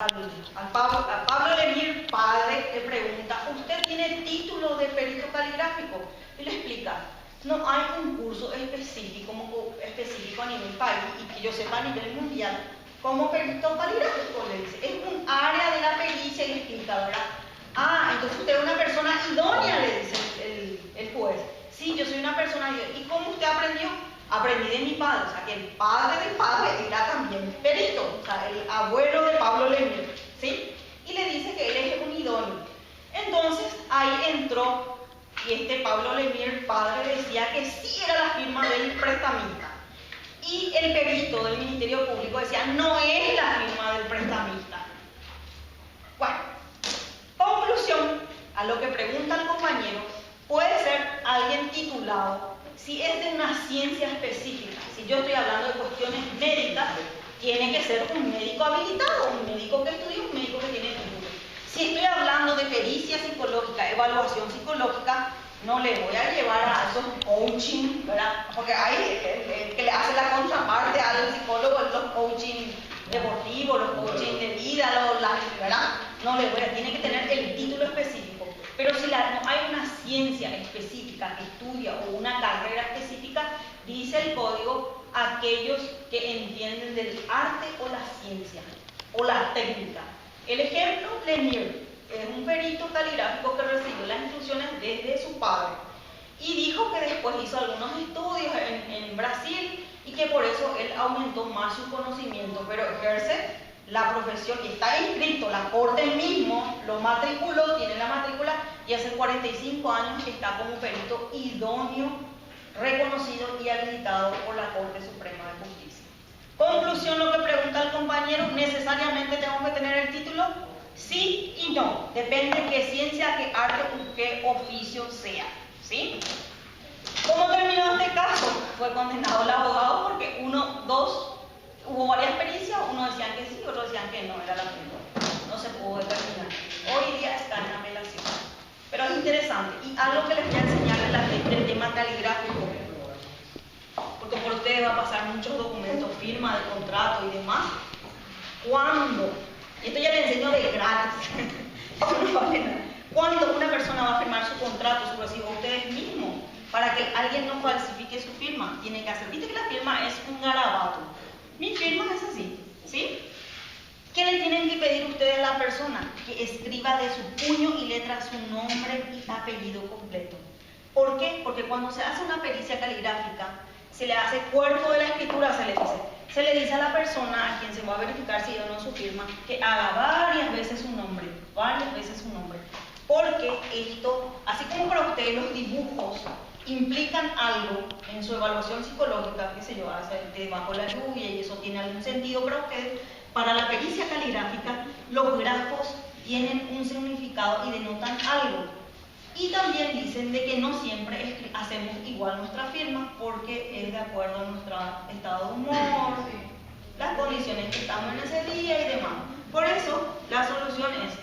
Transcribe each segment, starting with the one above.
a Pablo Lemir, padre, le pregunta: ¿usted tiene título de perito caligráfico? Y le explica: no hay un curso específico a nivel país y que yo sepa a nivel mundial como perito caligráfico, le dice. Es un área de la pericia y le explica, ¿verdad? Ah, entonces usted es una persona idónea, le dice el juez. Sí, yo soy una persona idónea. ¿Y cómo usted aprendió? Aprendí de mi padre, o sea que el padre del padre era también perito, o sea, el abuelo de Pablo Lemir, ¿sí? Y le dice que él es un idóneo. Entonces ahí entró, y este Pablo Lemir, padre, decía que sí era la firma del prestamista. Y el perito del Ministerio Público decía: no es la firma del prestamista. Bueno, conclusión a lo que pregunta el compañero: puede ser alguien titulado si es de una ciencia específica. Si yo estoy hablando de cuestiones médicas, tiene que ser un médico habilitado, un médico que estudia, un médico que tiene título. Si estoy hablando de pericia psicológica, evaluación psicológica, no le voy a llevar a esos coaching, ¿verdad? Porque hay el que le hace la contraparte al psicólogo, los coaching deportivos, los coaching de vida, ¿verdad? No le voy a, tiene que tener el título específico. Pero si no hay una ciencia específica que estudia o una carrera específica, dice el código: aquellos que entienden del arte o la ciencia o la técnica. El ejemplo, Lemir es un perito caligráfico que recibió las instrucciones desde su padre y dijo que después hizo algunos estudios en Brasil y que por eso él aumentó más su conocimiento, pero ejerce la profesión y está inscrito, la corte mismo lo matriculó, tiene la matrícula y hace 45 años que está como perito idóneo, reconocido y habilitado por la Corte Suprema de Justicia. Conclusión, lo que pregunta el compañero: ¿necesariamente tengo que tener el título? Sí y no, depende de qué ciencia, qué arte o qué oficio sea, ¿sí? ¿Cómo terminó este caso? Fue condenado el abogado porque hubo varias pericias, unos decían que sí, otros decían que no, era la primera. No se pudo determinar. Hoy día está en apelación. Pero es interesante. Y algo que les voy a enseñar a la gente del tema caligráfico, porque por ustedes va a pasar muchos documentos, firma de contrato y demás. Esto ya les enseño de gratis, no vale nada. Cuando una persona va a firmar su contrato, su recibo, ustedes mismos, para que alguien no falsifique su firma, tiene que hacer. Viste que la firma es un garabato. Mi firma es así, ¿sí? ¿Qué le tienen que pedir ustedes a la persona? Que escriba de su puño y letra su nombre y apellido completo. ¿Por qué? Porque cuando se hace una pericia caligráfica, se le hace cuerpo de la escritura, se le dice a la persona a quien se va a verificar si o no su firma, que haga varias veces su nombre, porque esto, así como para ustedes los dibujos implican algo en su evaluación psicológica, qué sé yo, hacer bajo la lluvia y eso tiene algún sentido para ustedes, para la pericia caligráfica los grafos tienen un significado y denotan algo. Y también dicen de que no siempre hacemos igual nuestra firma porque es de acuerdo a nuestro estado de humor, las condiciones que estamos en ese día y demás. Por eso la solución es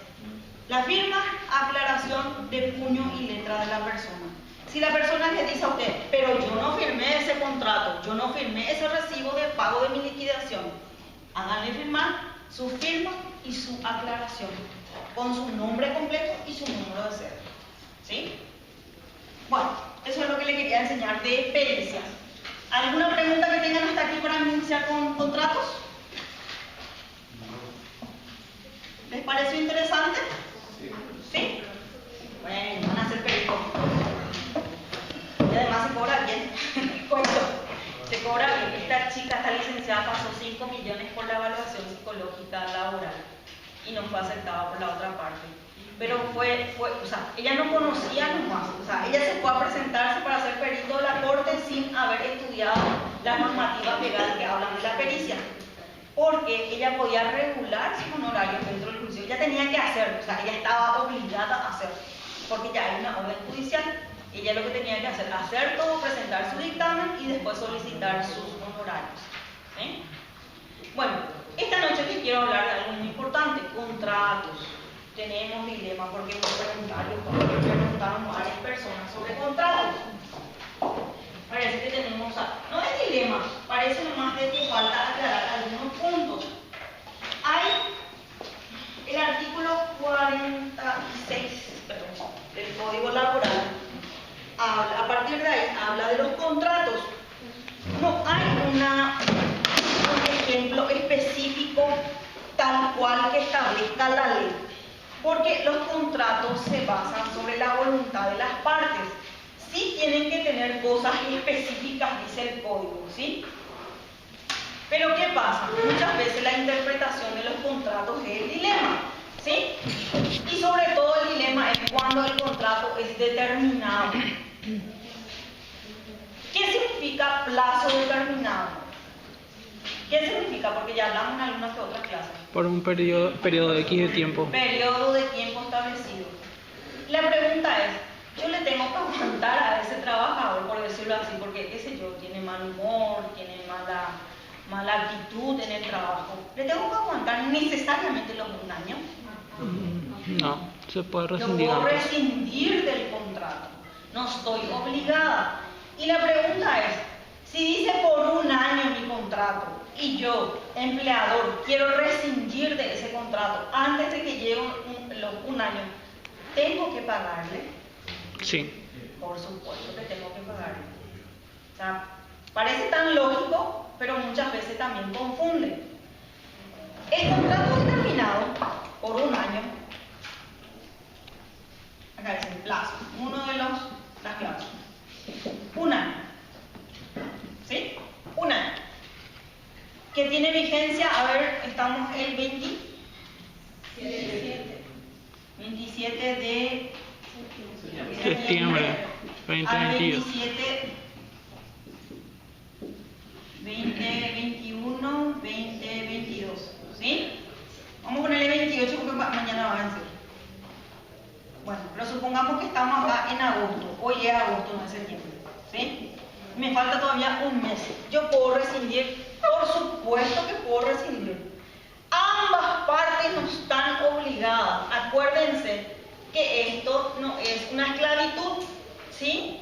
la firma, aclaración de puño y letra de la persona. Si la persona le dice a usted: pero yo no firmé ese contrato, yo no firmé ese recibo de pago de mi liquidación, háganle firmar su firma y su aclaración con su nombre completo y su número de cédula, ¿sí? Bueno, eso es lo que le quería enseñar de pericias. ¿Alguna pregunta que tengan hasta aquí para iniciar con contratos? ¿Les pareció interesante? ¿Sí? Bueno, van a ser peritos. Y además se cobra bien. Cuento, se cobra bien. Esta chica, esta licenciada, pasó 5 millones por la evaluación psicológica laboral y no fue aceptada por la otra parte. Pero o sea, ella no conocía nomás, o sea, ella se fue a presentarse para ser perito de la corte sin haber estudiado las normativas legales que hablan de la pericia, porque ella podía regular sus honorarios dentro del juicio. Ella tenía que hacerlo, o sea, ella estaba obligada a hacerlo, porque ya hay una orden judicial. Ella lo que tenía que hacer todo, presentar su dictamen y después solicitar sus honorarios, ¿sí? Bueno, esta noche les quiero hablar de algo muy importante: contratos. Tenemos dilema porque me preguntaron varias personas sobre contratos. Parece que tenemos, no es dilema, parece nomás de que falta aclarar algunos puntos. Hay partir de ahí habla de los contratos. No hay un ejemplo específico tal cual que establezca la ley, porque los contratos se basan sobre la voluntad de las partes. Sí tienen que tener cosas específicas, dice el código, ¿sí? Pero ¿qué pasa? Muchas veces la interpretación de los contratos es el dilema, ¿sí? Y sobre todo el dilema es cuando el contrato es determinado. ¿Qué significa plazo determinado? ¿Qué significa? Porque ya hablamos en algunas que otras clases. Por un periodo de X de tiempo. Periodo de tiempo establecido. La pregunta es, yo le tengo que aguantar a ese trabajador, por decirlo así, porque, qué sé yo, tiene mal humor, tiene mala actitud en el trabajo. ¿Le tengo que aguantar necesariamente los 1 año? No, se puede Yo rescindir puedo antes. rescindir del contrato. No estoy obligada. Y la pregunta es, si dice por 1 año mi contrato y yo, empleador, quiero rescindir de ese contrato antes de que llegue los 1 año, ¿tengo que pagarle? Sí. Por supuesto que tengo que pagarle. O sea, parece tan lógico, pero muchas veces también confunde. El contrato determinado por 1 año, acá dice el plazo, uno de las cláusulas. 1 año. ¿Sí? 1 año. Que tiene vigencia, a ver, estamos el 27 de Septiembre 2022. 2021, 2022. ¿Sí? Vamos a ponerle 28 porque mañana va a vencer. Bueno, pero supongamos que estamos acá en agosto. Hoy es agosto, no es septiembre. ¿Sí? Me falta todavía 1 mes. Yo puedo rescindir, por supuesto que puedo rescindir. Ambas partes no están obligadas. Acuérdense que esto no es una esclavitud, ¿sí?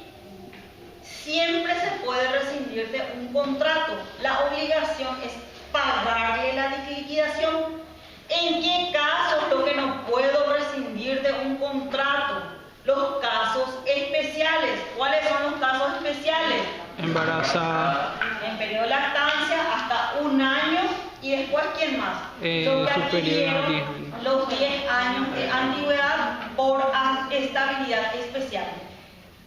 Siempre se puede rescindir de un contrato. La obligación es pagarle la liquidación. ¿En qué casos lo que no puedo rescindir de un contrato? Los casos especiales. ¿Cuáles son los casos especiales? Embarazada. En periodo de lactancia hasta 1 año y después ¿quién más? Los que superior a 10 adquirieron años. los 10 años de antigüedad por estabilidad especial.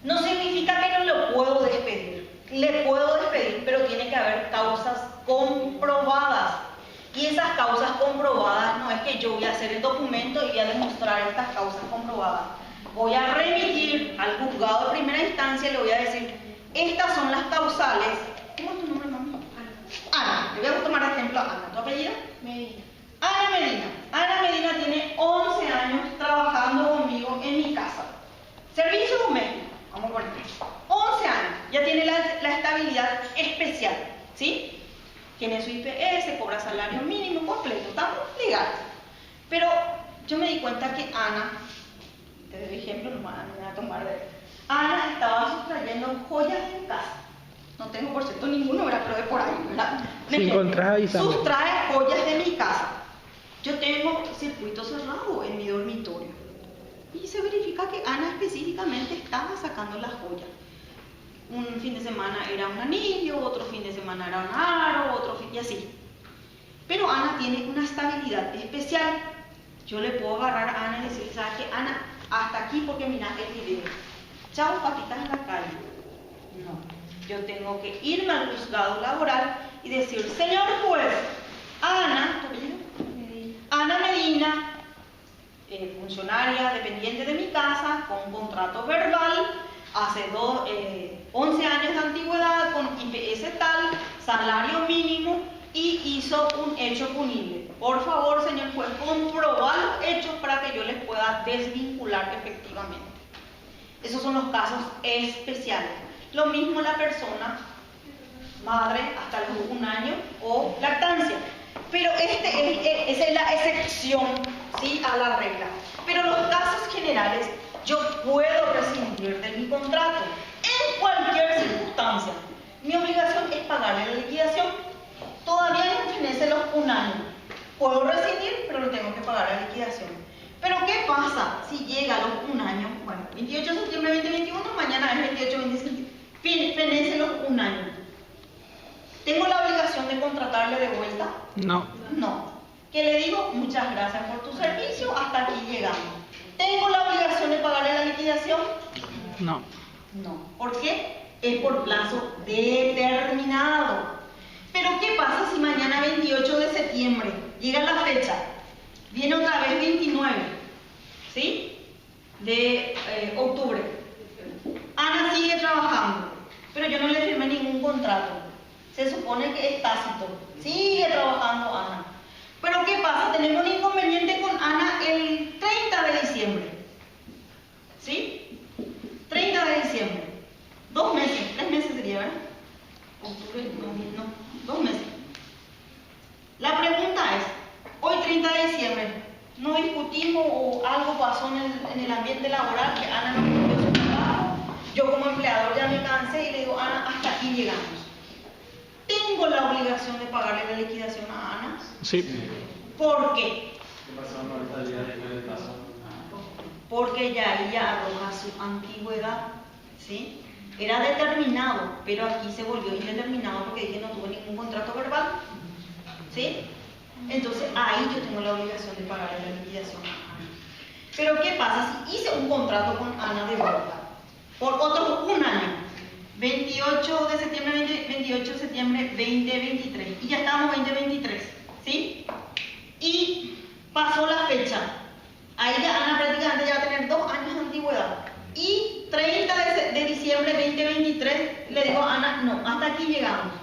No significa que no lo puedo despedir. Le puedo despedir, pero tiene que haber causas comprobadas. Y esas causas comprobadas no es que yo voy a hacer el documento y voy a demostrar estas causas comprobadas. Voy a remitir al juzgado de primera instancia y le voy a decir, estas son las causales. ¿Cómo es tu nombre, mami? Ana. Le voy a tomar ejemplo a Ana. ¿Tu apellido? Medina. Ana Medina. Ana Medina tiene 11 años trabajando conmigo en mi casa. Servicio doméstico. Vamos a poner 11 años. Ya tiene la estabilidad especial. ¿Sí? Tiene su IPS, cobra salario mínimo completo. Estamos legales. Pero yo me di cuenta que Ana, te doy ejemplo, no me voy a tomar de él. Ana estaba sustrayendo joyas de mi casa. No tengo por cierto ninguno, ¿verdad? Pero de por ahí, ¿verdad? Si encontrás, avísame. Sustrae joyas de mi casa. Yo tengo circuito cerrado en mi dormitorio. Y se verifica que Ana específicamente estaba sacando las joyas. Un fin de semana era un anillo, otro fin de semana era un aro, otro fin y así. Pero Ana tiene una estabilidad especial. Yo le puedo agarrar a Ana y decir, ¿sabes qué? Ana, hasta aquí porque mira el video. Chao, patitas en la calle. No, yo tengo que irme al juzgado laboral y decir, señor juez, Ana, ¿tu apellido? Ana Medina, funcionaria dependiente de mi casa, con contrato verbal, hace 11 años de antigüedad, con IPS tal, salario mínimo y hizo un hecho punible. Por favor, señor juez, comprobar los hechos para que yo les pueda desvincular efectivamente. Esos son los casos especiales. Lo mismo la persona, madre hasta los 1 año o lactancia. Pero esa es la excepción, ¿sí?, a la regla. Pero los casos generales, yo puedo rescindir de mi contrato en cualquier circunstancia. Mi obligación es pagarle la liquidación. Todavía no fenece los 1 año. Puedo rescindir, pero le tengo que pagar la liquidación. Pero ¿qué pasa si llega a los 1 año? Bueno, 28 de septiembre de 2021, mañana es 28 de 2021. Fenécelos un año. ¿Tengo la obligación de contratarle de vuelta? No. No. ¿Qué le digo? Muchas gracias por tu servicio, hasta aquí llegamos. ¿Tengo la obligación de pagarle la liquidación? No. No. ¿Por qué? Es por plazo determinado. Pero ¿qué pasa si mañana 28 de septiembre llega la fecha? Viene otra vez 29, ¿sí? De octubre. Ana sigue trabajando, pero yo no le firmé ningún contrato. Se supone que es tácito. Sigue trabajando Ana. Pero ¿qué pasa? Tenemos un inconveniente con Ana el 30 de diciembre. ¿Sí? 30 de diciembre. 2 meses, 3 meses sería, ¿verdad? Octubre, no, 2 meses. La pregunta es, hoy 30 de diciembre, ¿no discutimos o algo pasó en el ambiente laboral que Ana no cumplió su trabajo? Yo como empleador ya me cansé y le digo, Ana, hasta aquí llegamos. ¿Tengo la obligación de pagarle la liquidación a Ana? Sí. ¿Por qué? Porque ya ella arroja su antigüedad, ¿sí? Era determinado, pero aquí se volvió indeterminado porque dije no tuve ningún contrato verbal, ¿sí? Entonces ahí yo tengo la obligación de pagarle la liquidación a Ana. Pero ¿qué pasa si hice un contrato con Ana de vuelta por otro un año? 28 de septiembre 2023 y ya estamos 2023, ¿sí? Y pasó la fecha. Ahí ya Ana prácticamente ya va a tener 2 años de antigüedad. Y 30 de diciembre 2023 le digo a Ana, no, hasta aquí llegamos.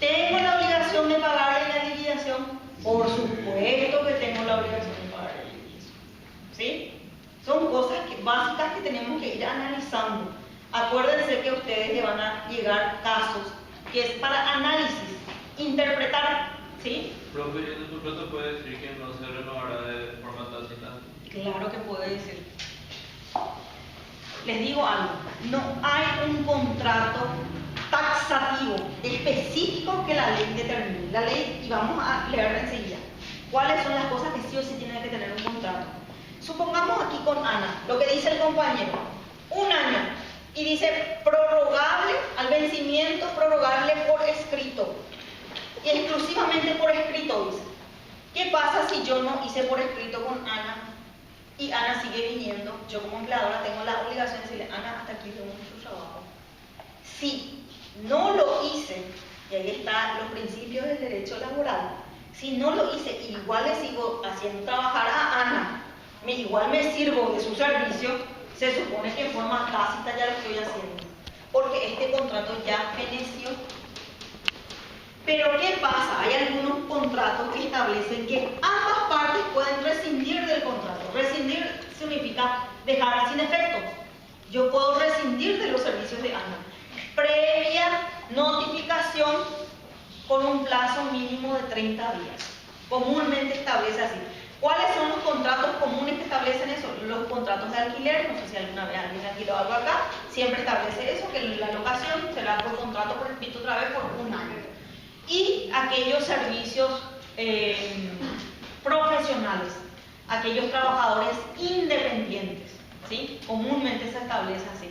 ¿Tengo la obligación de pagarle la liquidación? Por supuesto que tengo la obligación de pagarle la liquidación. ¿Sí? Son cosas básicas que tenemos que ir analizando. Acuérdense que a ustedes le van a llegar casos que es para análisis, interpretar, ¿sí? Profe, ¿en el contrato puede decir que no se renovará de forma tácita? Claro que puede decir. Les digo algo, no hay un contrato taxativo específico que la ley determine. La ley, y vamos a leerla enseguida, cuáles son las cosas que sí o sí tiene que tener un contrato. Supongamos aquí con Ana, lo que dice el compañero, 1 año, y dice prorrogable al vencimiento, prorrogable por escrito, y exclusivamente por escrito dice. ¿Qué pasa si yo no hice por escrito con Ana y Ana sigue viniendo? Yo como empleadora tengo la obligación de decirle, Ana, hasta aquí tengo mucho trabajo. Si no lo hice, y ahí están los principios del derecho laboral, si no lo hice, igual le sigo haciendo trabajar a Ana, igual me sirvo de su servicio, se supone que en forma tácita ya lo estoy haciendo, porque este contrato ya feneció. Pero ¿qué pasa? Hay algunos contratos que establecen que ambas partes pueden rescindir del contrato. Rescindir significa dejar sin efecto. Yo puedo rescindir de los servicios de Ana, previa notificación con un plazo mínimo de 30 días. Comúnmente establece así. ¿Cuáles son los contratos comunes que establecen eso? Los contratos de alquiler, no sé si alguna vez alguien alquiló algo acá, siempre establece eso, que la locación será por contrato por escrito otra vez por 1 año. Y aquellos servicios profesionales, aquellos trabajadores independientes, ¿sí? Comúnmente se establece así.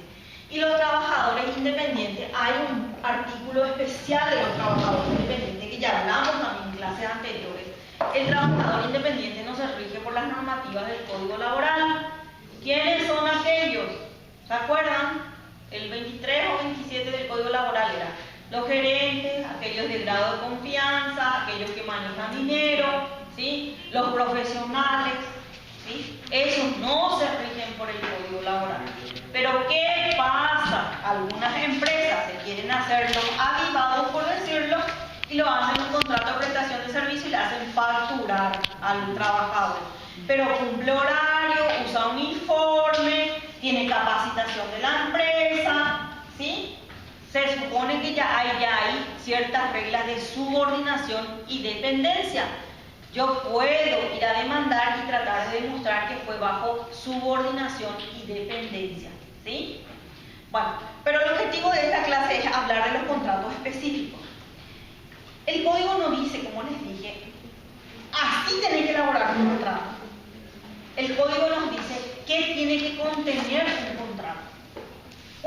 Y los trabajadores independientes, hay un artículo especial de los trabajadores independientes que ya hablamos también en clases anteriores. El trabajador independiente no se rige por las normativas del Código Laboral. ¿Quiénes son aquellos? ¿Se acuerdan? El 23 o 27 del Código Laboral era los gerentes, aquellos de grado de confianza, aquellos que manejan dinero, ¿sí? Los profesionales, ¿sí? Esos no se rigen por el Código Laboral. Pero ¿qué pasa? Algunas empresas se quieren hacerlo avivados, por decirlo, y lo hacen un contrato de prestación de servicio y le hacen facturar al trabajador. Pero cumple horario, usa uniforme, tiene capacitación de la empresa, ¿sí? Se supone que ya hay ciertas reglas de subordinación y dependencia. Yo puedo ir a demandar y tratar de demostrar que fue bajo subordinación y dependencia, ¿sí? Bueno, pero el objetivo de esta clase es hablar de los contratos específicos. El código no dice, como les dije, así tiene que elaborar un contrato. El código nos dice qué tiene que contener un contrato.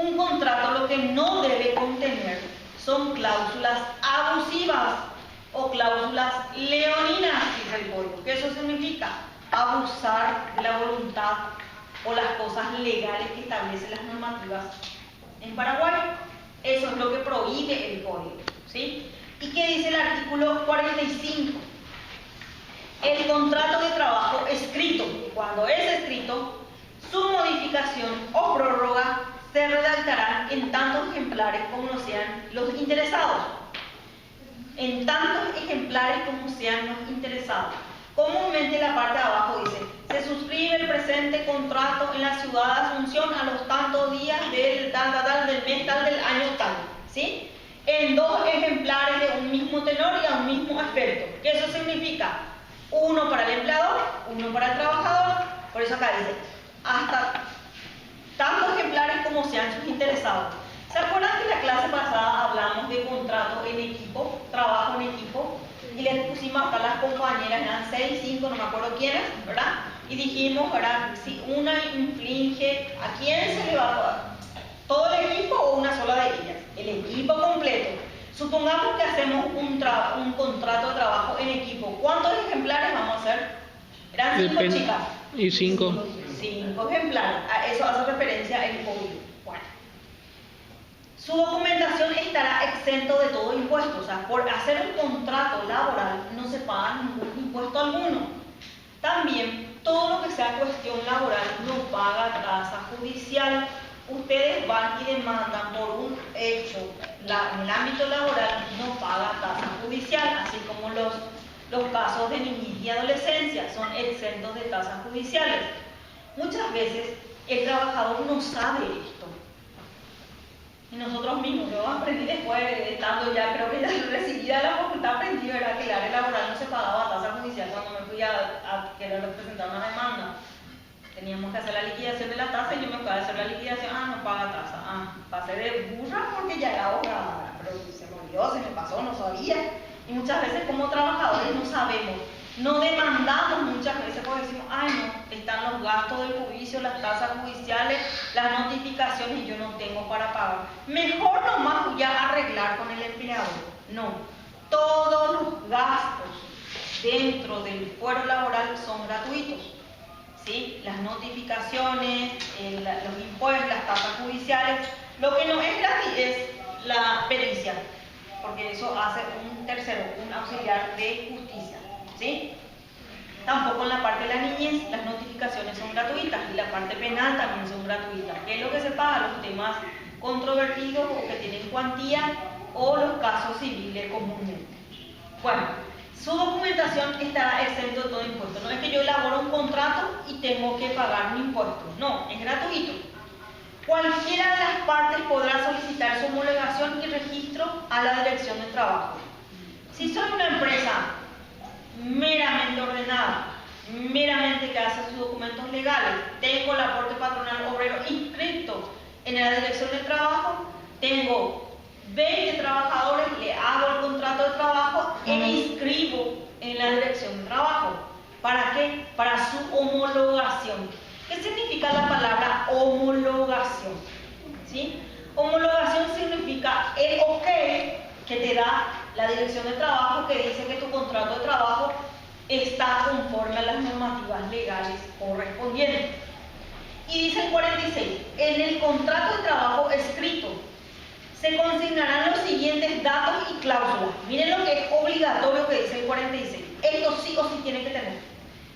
Un contrato lo que no debe contener son cláusulas abusivas o cláusulas leoninas, dice el código. ¿Qué eso significa? Abusar de la voluntad o las cosas legales que establecen las normativas en Paraguay. Eso es lo que prohíbe el código, ¿sí? ¿Y qué dice el artículo 45? El contrato de trabajo escrito, cuando es escrito, su modificación o prórroga se redactarán en tantos ejemplares como sean los interesados. En tantos ejemplares como sean los interesados. Comúnmente la parte de abajo dice: se suscribe el presente contrato en la ciudad de Asunción a los tantos días del tal, del mes tal, del año tal, ¿sí? En 2 ejemplares de un mismo tenor y a un mismo efecto. ¿Qué eso significa? Uno para el empleador, uno para el trabajador. Por eso acá dice, hasta tantos ejemplares como sean sus interesados. ¿Se acuerdan que en la clase pasada hablamos de contrato en equipo, trabajo en equipo? Y les pusimos acá las compañeras, eran 6, 5, no me acuerdo quiénes, ¿verdad? Y dijimos, ¿verdad? Si una infringe, ¿a quién se le va a pagar? ¿Todo el equipo o una sola de ellas? El equipo completo. Supongamos que hacemos un contrato de trabajo en equipo. ¿Cuántos ejemplares vamos a hacer? Eran 5 chicas. Y 5. 5 ejemplares. A eso hace referencia el código. Bueno. Su documentación estará exento de todo impuesto. O sea, por hacer un contrato laboral no se paga ningún impuesto alguno. También, todo lo que sea cuestión laboral no paga tasa judicial. Ustedes van y demandan por un hecho en el ámbito laboral, no paga tasa judicial, así como los casos de niñez y adolescencia son exentos de tasas judiciales. Muchas veces el trabajador no sabe esto. Y nosotros mismos, yo aprendí después, estando ya, creo que ya recibida de la facultad, aprendí, ¿verdad?, que el área laboral no se pagaba tasa judicial cuando me fui a querer presentar una demanda. Teníamos que hacer la liquidación de la tasa y yo me fui a hacer la liquidación. No paga tasa. Pasé de burra porque ya era abogada, pero se me olvidó, se me pasó, no sabía. Y muchas veces como trabajadores no sabemos, no demandamos muchas veces porque decimos, no, están los gastos del juicio, las tasas judiciales, las notificaciones y yo no tengo para pagar. Mejor nomás ya arreglar con el empleador. No, todos los gastos dentro del fuero laboral son gratuitos. ¿Sí? Las notificaciones, los impuestos, las tasas judiciales. Lo que no es gratis es la pericia, porque eso hace un tercero, un auxiliar de justicia, ¿sí? Tampoco en la parte de la niñez las notificaciones son gratuitas y la parte penal también son gratuitas. ¿Qué es lo que se paga? Los temas controvertidos o que tienen cuantía o los casos civiles comúnmente. Bueno, su documentación estará exento de todo impuesto. No es que yo elaboro un contrato y tengo que pagar un impuesto. No, es gratuito. Cualquiera de las partes podrá solicitar su homologación y registro a la Dirección de Trabajo. Si soy una empresa meramente ordenada, meramente que hace sus documentos legales, tengo el aporte patronal obrero inscrito en la Dirección de Trabajo, tengo 20 trabajadores, le hago el contrato de trabajo e inscribo en la Dirección de Trabajo. ¿Para qué? Para su homologación. ¿Qué significa la palabra homologación? ¿Sí? Homologación significa el ok que te da la Dirección de Trabajo, que dice que tu contrato de trabajo está conforme a las normativas legales correspondientes. Y dice el 46, en el contrato de trabajo escrito se consignarán los siguientes datos y cláusulas. Miren lo que es obligatorio que dice el 46. Esto sí o sí tiene que tener.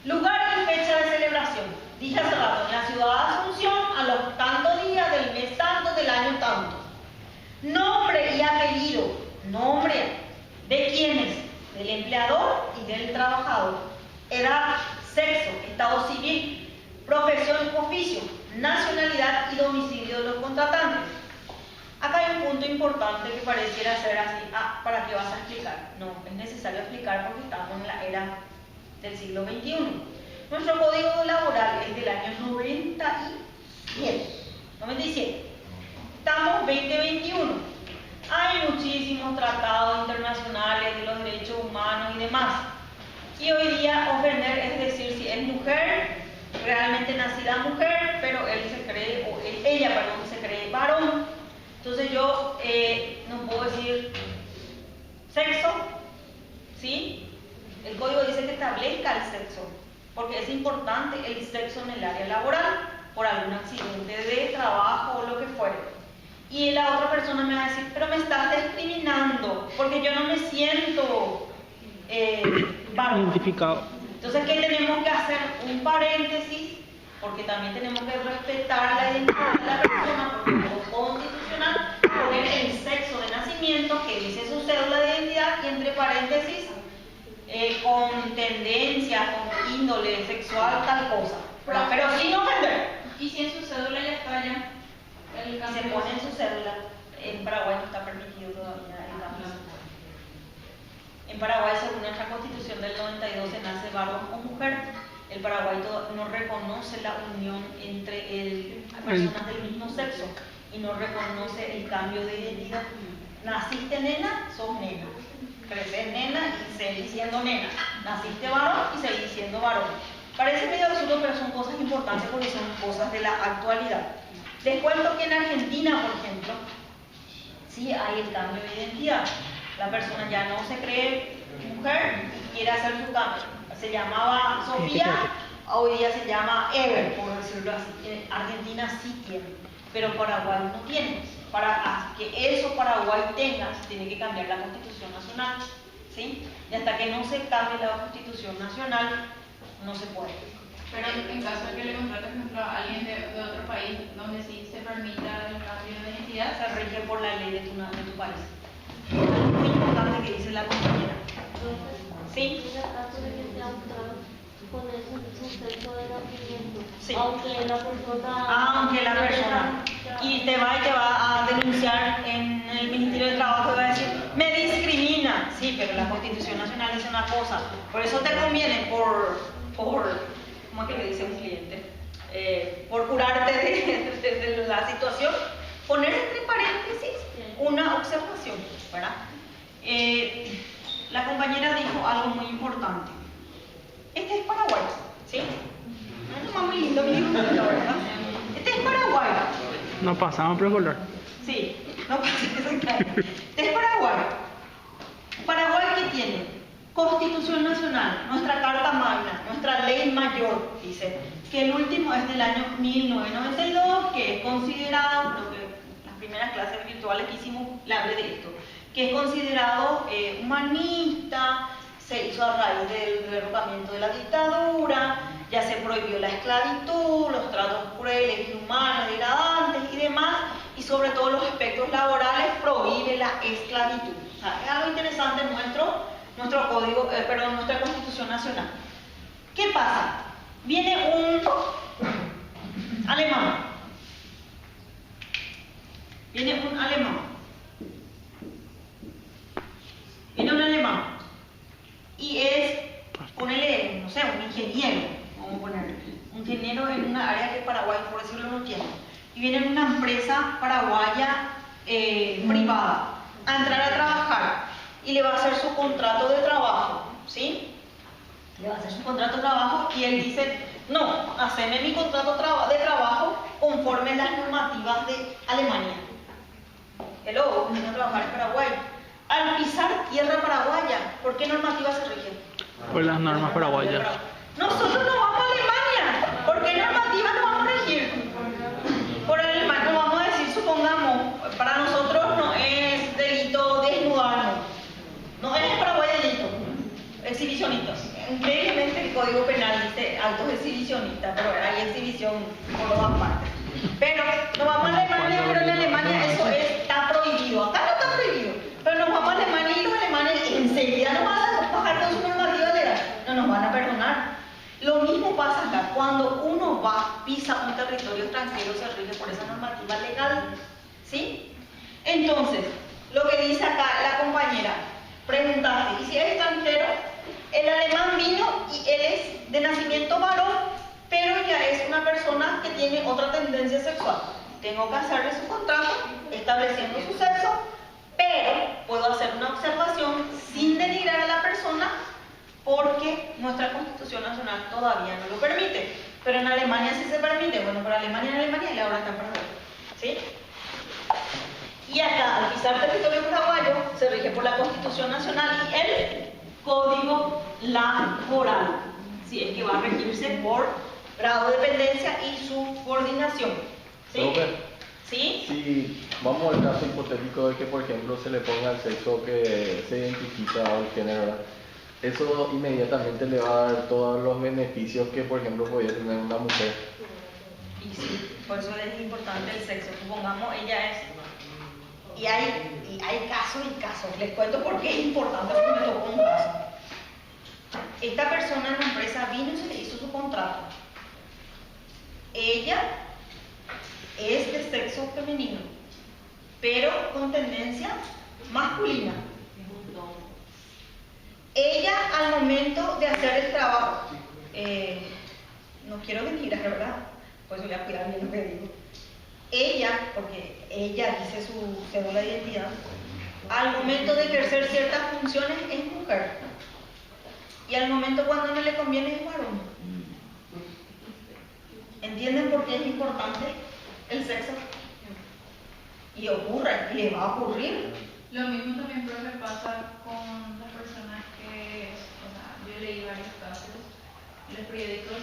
Lugar y fecha de celebración. Dije hace rato, en la ciudad de Asunción, a los tantos días del mes tanto, del año tanto. Nombre y apellido. Nombre de quiénes, del empleador y del trabajador. Edad, sexo, estado civil, profesión, oficio, nacionalidad y domicilio de los contratantes. Acá hay un punto importante que pareciera ser así. ¿Para qué vas a explicar? No, es necesario explicar porque estamos en la era del siglo XXI. Nuestro código laboral es del año 97. Estamos 2021. Hay muchísimos tratados internacionales de los derechos humanos y demás. Y hoy día ofender es decir, si es mujer, realmente nacida mujer, pero ella se cree varón, yo no puedo decir sexo, ¿sí? El código dice que establezca el sexo, porque es importante el sexo en el área laboral, por algún accidente de trabajo o lo que fuere. Y la otra persona me va a decir, pero me estás discriminando, porque yo no me siento varón. Identificado. Entonces, ¿qué tenemos que hacer? Un paréntesis, porque también tenemos que respetar la identidad de la persona, porque es constitucional, poner el sexo de nacimiento, que dice su cédula de identidad, y entre paréntesis, con tendencia, con índole sexual, tal cosa. Pero sin ofender. ¿Y si en su cédula ya está ya el cambio? Se pone en su cédula. En Paraguay no está permitido todavía el cambio. En Paraguay, según nuestra constitución del 92, se nace varón o mujer. El Paraguay no reconoce la unión entre personas del mismo sexo y no reconoce el cambio de identidad. Naciste nena, sos nena. Creces nena y seguís siendo nena. Naciste varón y seguís siendo varón. Parece medio absurdo, pero son cosas importantes porque son cosas de la actualidad. Les cuento que en Argentina, por ejemplo, sí hay el cambio de identidad. La persona ya no se cree mujer y quiere hacer su cambio. Se llamaba Sofía, hoy día se llama Ever, por decirlo así. Argentina sí tiene, pero Paraguay no tiene. Para que eso Paraguay tenga, se tiene que cambiar la Constitución Nacional, ¿sí? Y hasta que no se cambie la Constitución Nacional, no se puede. Pero en caso de que le contrate, por ejemplo, a alguien de otro país, donde sí se permita el cambio de identidad, se rige por la ley de tu país. Es algo muy importante que dice la compañera. ¿Sí? En el caso de que sea autor, ponerse su sexo de nacimiento, Sí. aunque la persona y te va a denunciar en el Ministerio de Trabajo y va a decir, me discrimina. Sí, pero la Constitución Nacional dice una cosa. Por eso te conviene, ¿cómo es que le dice un cliente? Por curarte de la situación, poner entre paréntesis una observación, ¿verdad? La compañera dijo algo muy importante. Este es Paraguay, ¿sí? Es nomás muy lindo, ¿verdad? Este es Paraguay. No pasamos precolor. Sí, no pasa. Este es Paraguay. Paraguay, ¿qué tiene? Constitución Nacional, nuestra Carta Magna, nuestra Ley Mayor, dice que el último es del año 1992, que es considerado, creo que las primeras clases virtuales que hicimos le hablé de esto, que es considerado humanista, se hizo a raíz del derrocamiento de la dictadura, ya se prohibió la esclavitud, los tratos crueles, inhumanos, degradantes y demás, y sobre todo los aspectos laborales prohíbe la esclavitud. O sea, es algo interesante nuestro código, nuestra Constitución Nacional. ¿Qué pasa? Viene un alemán. Viene un alemán. Y es, ponele, no sé, un ingeniero, vamos a poner, un ingeniero en una área que Paraguay, por decirlo, no tiene. Y viene en una empresa paraguaya privada a entrar a trabajar y le va a hacer su contrato de trabajo, ¿sí? Le va a hacer su contrato de trabajo y él dice, no, haceme mi contrato de trabajo conforme a las normativas de Alemania. Hello, viene a trabajar en Paraguay. Al pisar tierra paraguaya, ¿por qué normativas se rigen? Por las normas paraguayas. Nosotros nos vamos a Alemania. ¿Por qué normativas nos vamos a regir? Por Alemania, nos vamos a decir, supongamos, para nosotros no es delito desnudarnos. No es en Paraguay delito. Exhibicionistas. Increíblemente el Código Penal dice altos exhibicionistas, pero hay exhibición por todas partes. Pero nos vamos a Alemania, pero en Alemania eso está prohibido. Acá no está prohibido. Pero nos vamos a Alemania y los alemanes enseguida nos van a bajar con su normativa legal. No nos van a perdonar. Lo mismo pasa acá. Cuando uno pisa un territorio extranjero, se rige por esa normativa legal. ¿Sí? Entonces, lo que dice acá la compañera, preguntaste, ¿y si es extranjero? El alemán vino y él es de nacimiento varón, pero ya es una persona que tiene otra tendencia sexual. Tengo que hacerle su contrato estableciendo su sexo, pero puedo hacer una observación sin denigrar a la persona porque nuestra Constitución Nacional todavía no lo permite. Pero en Alemania sí se permite. Bueno, pero en Alemania y ahora está permitido. ¿Sí? Y acá, al pisar territorio paraguayo, se rige por la Constitución Nacional y el Código Laboral. Si es que va a regirse por grado de dependencia y subordinación. ¿Sí? Profe, ¿Sí? si vamos al caso hipotético de que, por ejemplo, se le ponga el sexo que se identifica o el género, ¿verdad? Eso inmediatamente le va a dar todos los beneficios que, por ejemplo, podría tener una mujer. Y sí, por eso es importante el sexo. Supongamos, ella es... Y hay casos y casos. Les cuento por qué es importante, porque me tocó un caso. Esta persona en la empresa vino y se le hizo su contrato. Ella es de sexo femenino, pero con tendencia masculina. Ella, al momento de hacer el trabajo, no quiero mentir, ¿verdad? Pues voy a cuidar bien lo que digo. Ella, porque ella dice su cédula de identidad, al momento de ejercer ciertas funciones es mujer. Y al momento cuando no le conviene es varón. ¿Entienden por qué es importante el sexo? Y ocurre, y le va a ocurrir. Lo mismo también, profe, pasa con las personas que, o sea, yo leí varios casos en los periódicos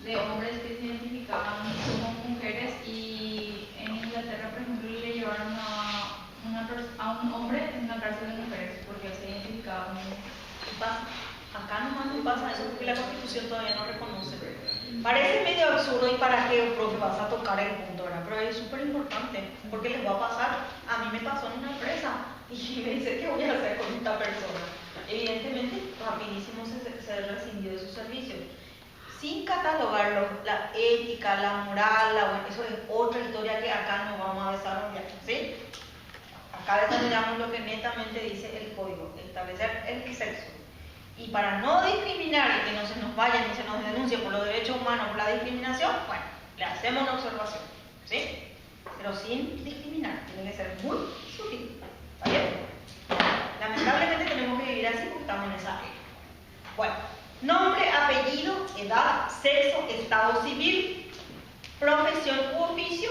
de hombres que se identificaban como mujeres y en Inglaterra, por ejemplo, le llevaron a un hombre en una cárcel de mujeres porque él se identificaba como mujer. ¿Qué pasa? Acá nomás no pasa eso porque la Constitución todavía no reconoce. Parece medio absurdo y para qué, profe, vas a tocar el punto, ¿verdad? Pero es súper importante porque les va a pasar. A mí me pasó en una empresa y me dice, ¿qué voy a hacer con esta persona? Evidentemente, rapidísimo se rescindió de su servicio. Sin catalogarlo, la ética, la moral, eso es otra historia que acá no vamos a desarrollar, ¿sí? Acá desarrollamos lo que netamente dice el código, establecer el sexo. Y para no discriminar y que no se nos vayan y se nos denuncie por los derechos humanos, por la discriminación, bueno, le hacemos una observación, ¿sí? Pero sin discriminar, tiene que ser muy sutil, ¿está bien? Lamentablemente tenemos que vivir así porque estamos en esa área. Bueno, nombre, apellido, edad, sexo, estado civil, profesión u oficio,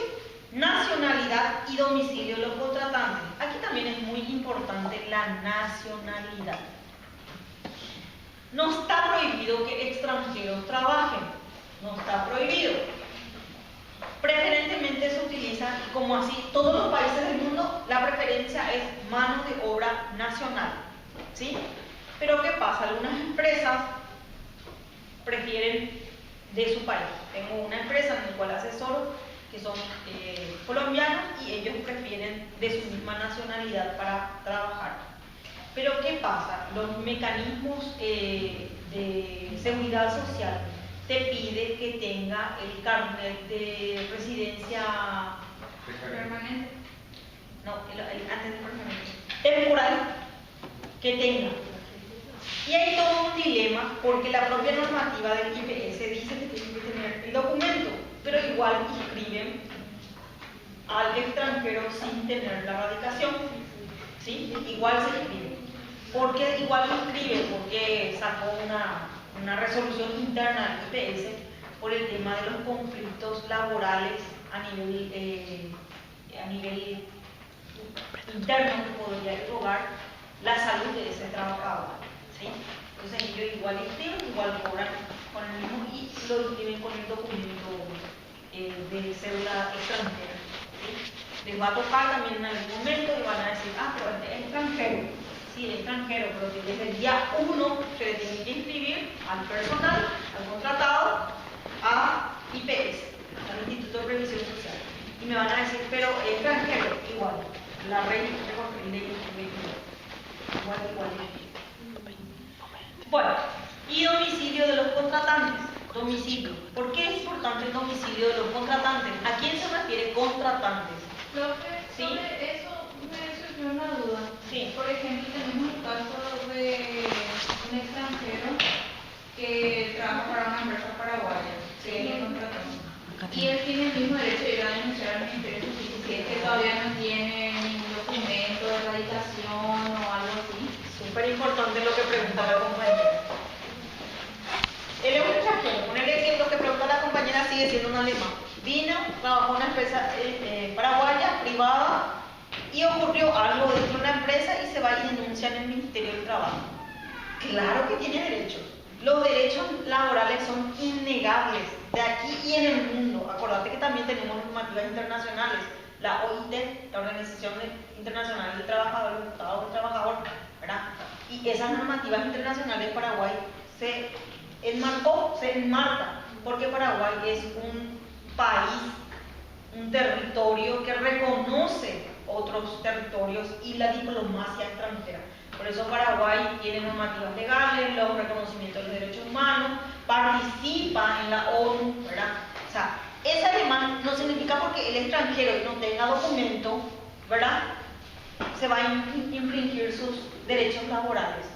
nacionalidad y domicilio de los contratantes. Aquí también es muy importante la nacionalidad. No está prohibido que extranjeros trabajen, no está prohibido. Preferentemente se utiliza, y como así todos los países del mundo, la preferencia es mano de obra nacional, ¿sí? Pero ¿qué pasa? Algunas empresas prefieren de su país. Tengo una empresa en la cual asesoro que son colombianos y ellos prefieren de su misma nacionalidad para trabajar. Pero ¿qué pasa? Los mecanismos de seguridad social te pide que tenga el carnet de residencia Permanente. no, antes de permanente, temporal, que tenga. Y hay todo un dilema porque la propia normativa del IPS dice que tiene que tener el documento, pero igual inscriben al extranjero sin tener la radicación, ¿sí? Igual se inscribe. ¿Por qué igual lo inscribe? Porque sacó una resolución interna del IPS por el tema de los conflictos laborales a nivel interno que podría erogar la salud de ese trabajador, ¿sí? Entonces ellos igual inscriben, igual cobran con el mismo y lo inscriben con el documento de cédula extranjera, ¿sí? Les va a tocar también en algún momento y van a decir, pero este es extranjero. Sí, el extranjero, pero que desde el día 1 se le tiene que inscribir al personal, al contratado, a IPS, al Instituto de Previsión Social. Y me van a decir, pero extranjero, igual, la ley igual. Bueno, y domicilio de los contratantes. Domicilio. ¿Por qué es importante el domicilio de los contratantes? ¿A quién se refiere contratantes? Profe, ¿Sí? sobre eso me surgió una duda. Sí. Por ejemplo, tenemos el caso de un extranjero que trabaja para una empresa paraguaya, que él lo contrató. Y él tiene el mismo derecho de ir a denunciar al Ministerio de Justicia si es que todavía no tiene ningún documento de radicación o algo así. Súper importante lo que pregunta la compañera. Él es un extranjero. Ponerle que lo que pregunta la compañera sigue siendo un alemán. Vino, trabajó en una empresa paraguaya, privada, y ocurrió algo dentro de la empresa y se va y denuncia en el Ministerio del Trabajo. Claro que tiene derechos. Los derechos laborales son innegables de aquí y en el mundo. Acordate que también tenemos normativas internacionales, la OIT, la Organización Internacional del Trabajador, el Estado del Trabajador, ¿verdad? Y esas normativas internacionales Paraguay se enmarca, porque Paraguay es un país, un territorio que reconoce otros territorios y la diplomacia extranjera. Por eso Paraguay tiene normativas legales, los reconocimientos de los derechos humanos, participa en la ONU, ¿verdad? O sea, ese alemán no significa porque el extranjero no tenga documento, ¿verdad? Se va a infringir sus derechos laborales.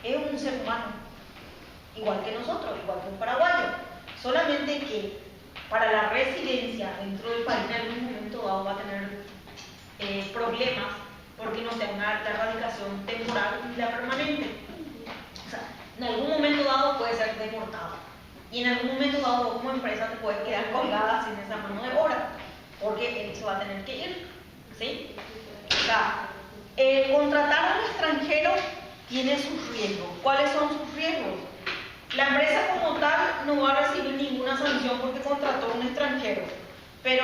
Es un ser humano, igual que nosotros, igual que un paraguayo. Solamente que para la residencia dentro del país en algún momento dado va a tener problemas porque no sea una erradicación temporal y la permanente. O sea, en algún momento dado puede ser deportado y en algún momento dado como empresa te puedes quedar colgada sin esa mano de obra porque él se va a tener que ir, ¿sí? O sea, contratar al extranjero tiene sus riesgos. ¿Cuáles son sus riesgos? La empresa como tal no va a recibir ninguna sanción porque contrató a un extranjero, pero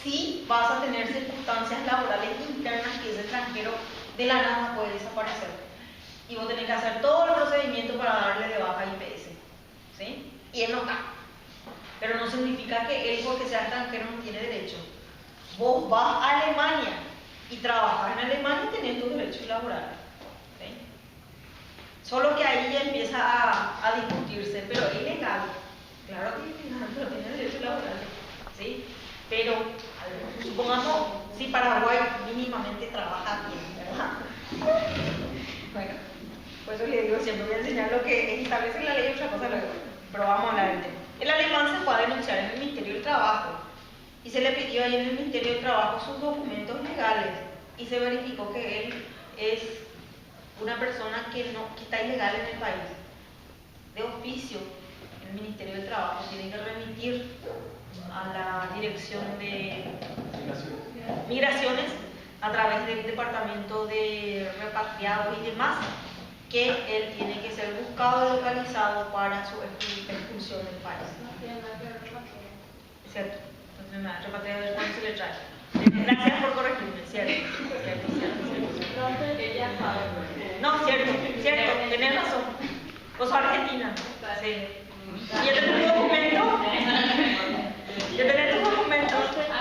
sí vas a tener circunstancias laborales internas que ese extranjero de la nada puede desaparecer. Y vos tenés que hacer todo el procedimiento para darle de baja IPS, ¿sí? Y él no está. Pero no significa que él, porque sea extranjero, no tiene derecho. Vos vas a Alemania y trabajas en Alemania y tenés tus derechos laborales. ¿Sí? Solo que ahí ya empieza a discutirse, pero es legal. Claro que es legal, pero tiene derechos laborales. ¿Sí? Pero, supongamos, si Paraguay mínimamente trabaja bien, ¿verdad? Bueno, por eso le digo, siempre voy a enseñar lo que establece la ley y otra cosa luego. Pero vamos a hablar del tema. El alemán se fue a denunciar en el Ministerio del Trabajo y se le pidió ahí en el Ministerio del Trabajo sus documentos legales y se verificó que él es una persona que está ilegal en el país. De oficio, el Ministerio del Trabajo tiene que remitir a la Dirección de Migraciones a través del Departamento de Repatriados y demás, que él tiene que ser buscado y localizado para su expulsión del país. ¿Cierto? Entonces, nada, repatriado del país se le trae. Gracias por corregirme, ¿cierto? No, cierto, tenés razón. Vos sos argentina. Sí. ¿Y yo tengo un documento? ¿Yo tenés tus documentos? A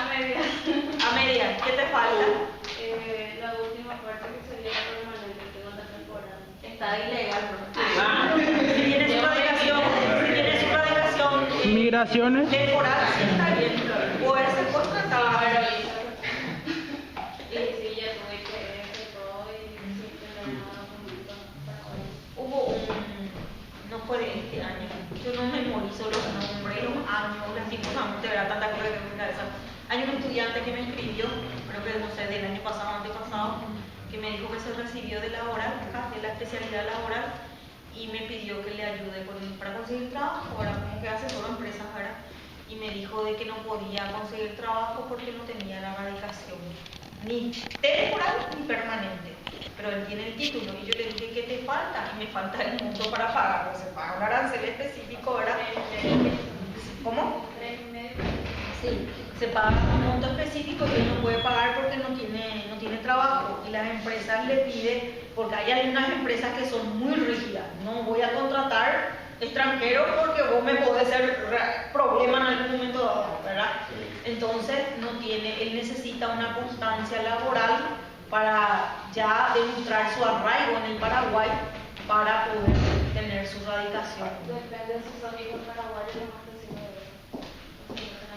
medias. ¿Qué te falta? La última parte que sería permanente, tengo la temporada. Está ilegal, Si tienes su radicación Migraciones. temporal, sí está bien. Puede ser contratada. Y sí, ya tuve que todo y siempre me Hubo no fue de este año, yo no memorizo los nombres, los años, lastimosamente, verá tanta cosa que tengo en mi cabeza. Hay un estudiante que me escribió, creo que no sé, del año pasado, antepasado, que me dijo que se recibió de laboral, de la especialidad laboral, y me pidió que le ayude para conseguir trabajo, ahora como que asesoro empresas, ¿verdad? Y me dijo de que no podía conseguir trabajo porque no tenía la radicación, ni temporal ni permanente. Pero él tiene el título y yo le dije, ¿qué te falta? Y me falta el monto para pagar, pues se paga un arancel específico, ¿verdad? ¿Cómo? Sí, se paga un monto específico y él no puede pagar porque no tiene trabajo. Y las empresas le piden, porque hay algunas empresas que son muy rígidas, no voy a contratar extranjeros porque vos me podés ser problema en algún momento dado, ¿verdad? Entonces él necesita una constancia laboral para ya demostrar su arraigo en el Paraguay para poder tener su radicación. Depende de sus amigos paraguayos.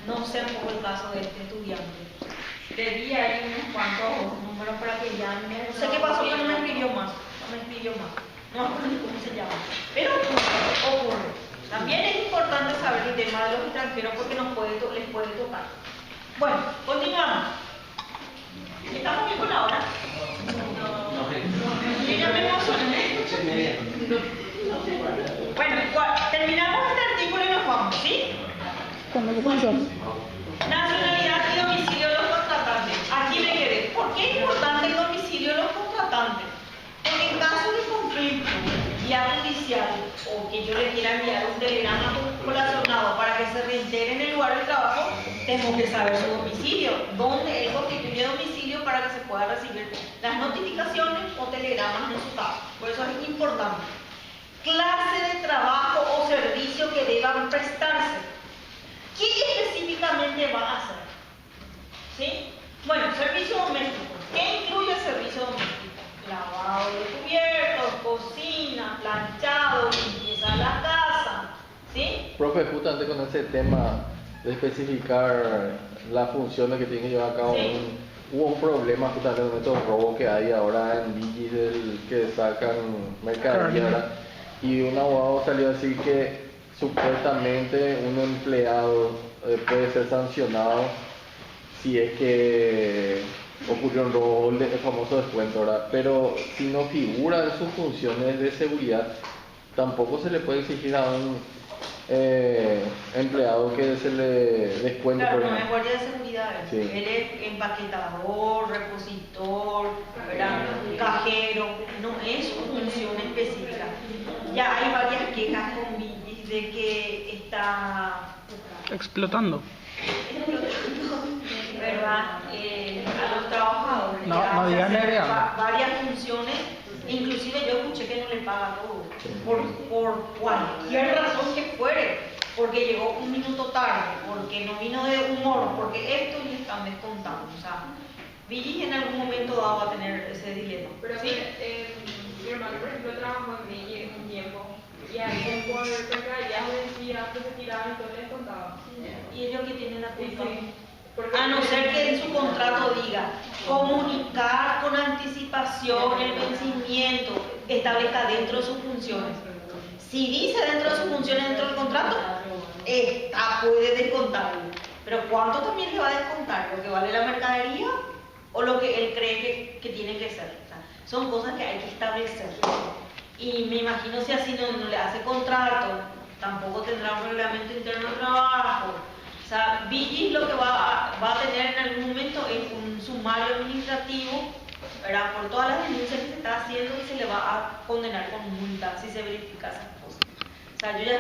No sé un poco el caso de este estudiante. Le di ahí unos cuantos números para que llame. No sé qué pasó, pero no me escribió más. No me acuerdo ni cómo se llama. Pero ocurre. También es importante saber el tema de los extranjeros porque les puede tocar. Bueno, continuamos. ¿Estamos bien con la hora? Yo ya me emocioné. Bueno, terminamos este artículo y nos vamos, ¿sí? Nacionalidad y domicilio de los contratantes. Aquí me quedé. ¿Por qué es importante caso de conflicto vía judicial o que yo le quiera enviar un telegrama colacionado para que se reintegre en el lugar de trabajo, tengo que saber su domicilio, dónde él constituye domicilio para que se pueda recibir las notificaciones o telegramas en su caso. Por eso es importante. Clase de trabajo o servicio que deban prestarse. ¿Qué específicamente va a hacer? ¿Sí? Bueno, servicio doméstico. ¿Qué incluye el servicio doméstico? Lavado de cubiertos, cocina, planchado, limpieza de la casa. ¿Sí? Profe, justamente con ese tema de especificar las funciones que tiene que llevar a cabo, Sí. hubo un problema justamente con estos robos que hay ahora en Digi del que sacan mercadería, ¿verdad? Y un abogado salió a decir que supuestamente un empleado puede ser sancionado si es que ocurrió un robo, el famoso descuento, ¿verdad? Pero si no figura en sus funciones de seguridad, tampoco se le puede exigir a un empleado que se le descuente. Claro, por no es ejemplo. guardia de seguridad. Sí. Él es empaquetador, repositor, ¿verdad? Cajero. No es su función específica. Ya hay varias quejas con Vigis de que está Explotando. ¿verdad? A los trabajadores. No, Ya no se digan hacen negreando. varias funciones. Inclusive yo escuché que no le paga todo. Por cualquier razón que fuere. Porque llegó un minuto tarde, porque no vino de humor, porque esto y están descontando. O sea, Vigis en algún momento dado va a tener ese dilema. Pero ¿Sí? mi hermano, por ejemplo, trabajó en Digi un tiempo y ahí por mercaderías vencidas que se tiraban y todo les contaba. ¿Y ellos que tienen la culpa? Sí, porque- A no ser que en su contrato diga comunicar con anticipación el vencimiento, establezca dentro de sus funciones. Si dice dentro de sus funciones, dentro del contrato, puede descontar. Pero ¿cuánto también le va a descontar? ¿Lo que vale la mercadería o lo que él cree que tiene que ser? O sea, son cosas que hay que establecer. Y me imagino si así no le hace contrato, tampoco tendrá un reglamento interno de trabajo. O sea, Vigis lo que va a tener en algún momento es un sumario administrativo, ¿verdad? Por todas las denuncias que se está haciendo y se le va a condenar con multa si se verifica esas cosas. O sea, yo ya